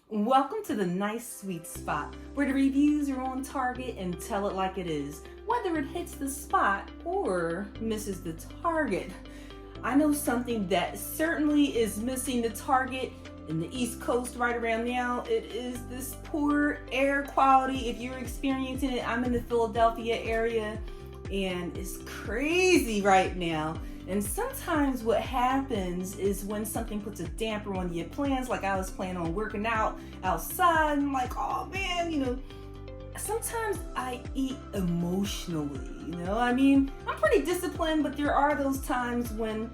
Welcome to the Nice Sweet Spot, where the reviews are on target and tell it like it is, whether it hits the spot or misses the target. I know something that certainly is missing the target in the East Coast right around now. It is this poor air quality. If you're experiencing it, I'm in the Philadelphia area and it's crazy right now. And sometimes what happens is when something puts a damper on your plans, like I was planning on working out outside, and I'm like, oh man, sometimes I eat emotionally, I mean, I'm pretty disciplined, but there are those times when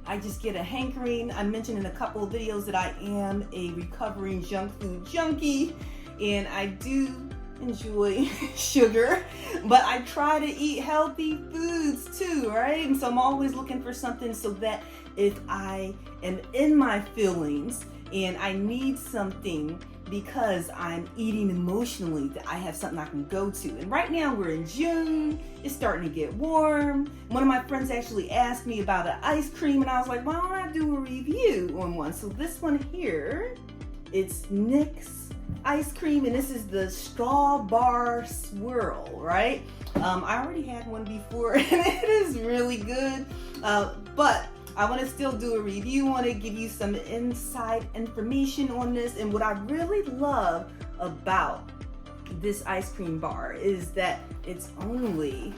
I just get a hankering. I mentioned in a couple of videos that I am a recovering junk food junkie, and I do enjoy sugar, but I try to eat healthy foods too, right? And so I'm always looking for something so that if I am in my feelings and I need something because I'm eating emotionally, that I have something I can go to. And right now we're in June, it's starting to get warm. One of my friends actually asked me about an ice cream and I was like, why don't I do a review on one? So this one here, it's Nick's ice cream, and this is the straw bar swirl, right? I already had one before and it is really good, but I want to still do a review on it, give you some inside information on this. And what I really love about this ice cream bar is that it's only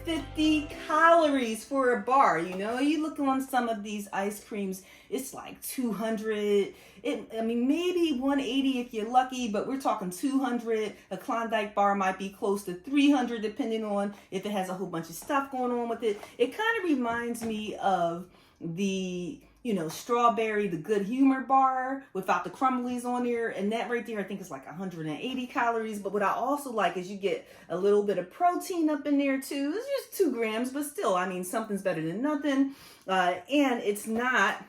50 calories for a bar. You look on some of these ice creams, it's like 200. Maybe 180 if you're lucky, but we're talking 200. A Klondike bar might be close to 300 depending on if it has a whole bunch of stuff going on with it. It kind of reminds me of the strawberry, the Good Humor bar without the crumblies on there, and that right there I think is like 180 calories. But what I also like is you get a little bit of protein up in there too. It's just 2 grams, but still, something's better than nothing. And it's not,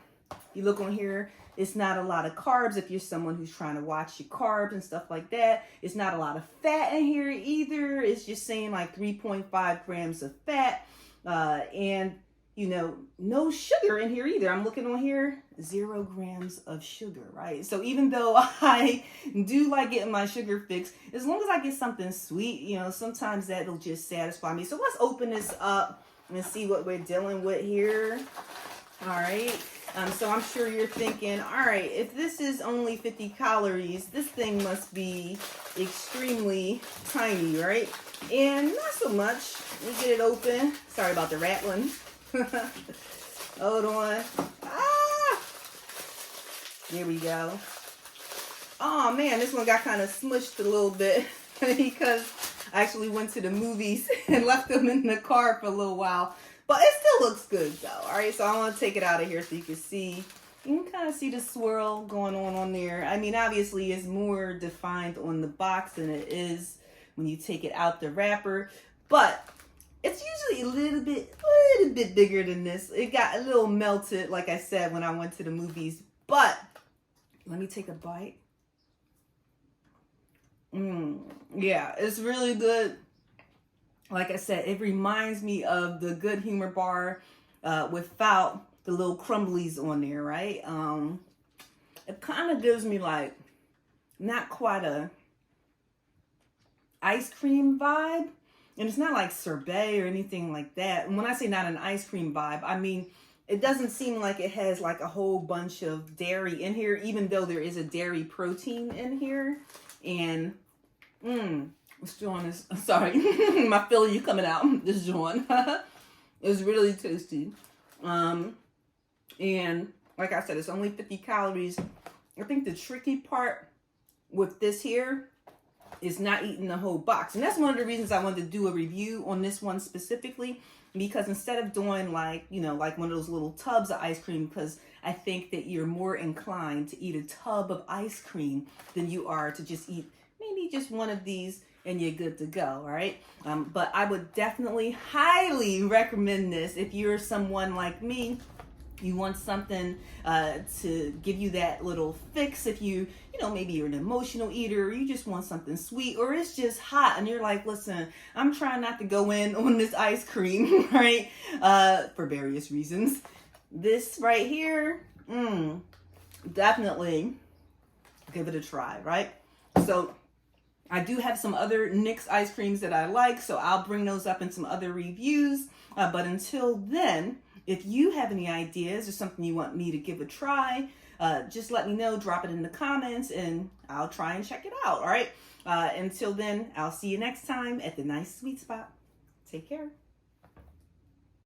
you look on here, it's not a lot of carbs if you're someone who's trying to watch your carbs and stuff like that. It's not a lot of fat in here either. It's just saying like 3.5 grams of fat, and no sugar in here either. I'm looking on here, 0 grams of sugar, right? So even though I do like getting my sugar fix, as long as I get something sweet, sometimes that'll just satisfy me. So let's open this up and see what we're dealing with here. All right. So I'm sure you're thinking, all right, if this is only 50 calories, this thing must be extremely tiny, right? And not so much. Let me get it open. Sorry about the rattling. Hold on. There we go. Oh man, this one got kind of smushed a little bit because I actually went to the movies and left them in the car for a little while. But it still looks good though. All right, so I want to take it out of here so you can see. You can kind of see the swirl going on there. Obviously it's more defined on the box than it is when you take it out the wrapper. But it's usually a little bit bigger than this. It got a little melted, like I said, when I went to the movies. But let me take a bite. Yeah, it's really good. Like I said, it reminds me of the Good Humor bar without the little crumblies on there, right? It kind of gives me like not quite a ice cream vibe. And it's not like sorbet or anything like that. And when I say not an ice cream vibe, I mean, it doesn't seem like it has like a whole bunch of dairy in here, even though there is a dairy protein in here. And, this joint is, sorry, my Philly coming out, this joint. It's really tasty. And like I said, it's only 50 calories. I think the tricky part with this here is not eating the whole box. And that's one of the reasons I wanted to do a review on this one specifically, because instead of doing like one of those little tubs of ice cream, because I think that you're more inclined to eat a tub of ice cream than you are to just eat maybe just one of these and you're good to go, all right? But I would definitely highly recommend this if you're someone like me. You want something to give you that little fix if maybe you're an emotional eater, or you just want something sweet, or it's just hot and you're like, listen, I'm trying not to go in on this ice cream, right? For various reasons. This right here, definitely give it a try, right? So I do have some other NYX ice creams that I like, so I'll bring those up in some other reviews. But until then, if you have any ideas or something you want me to give a try, just let me know, drop it in the comments, and I'll try and check it out, all right? Until then, I'll see you next time at the Nice Sweet Spot. Take care.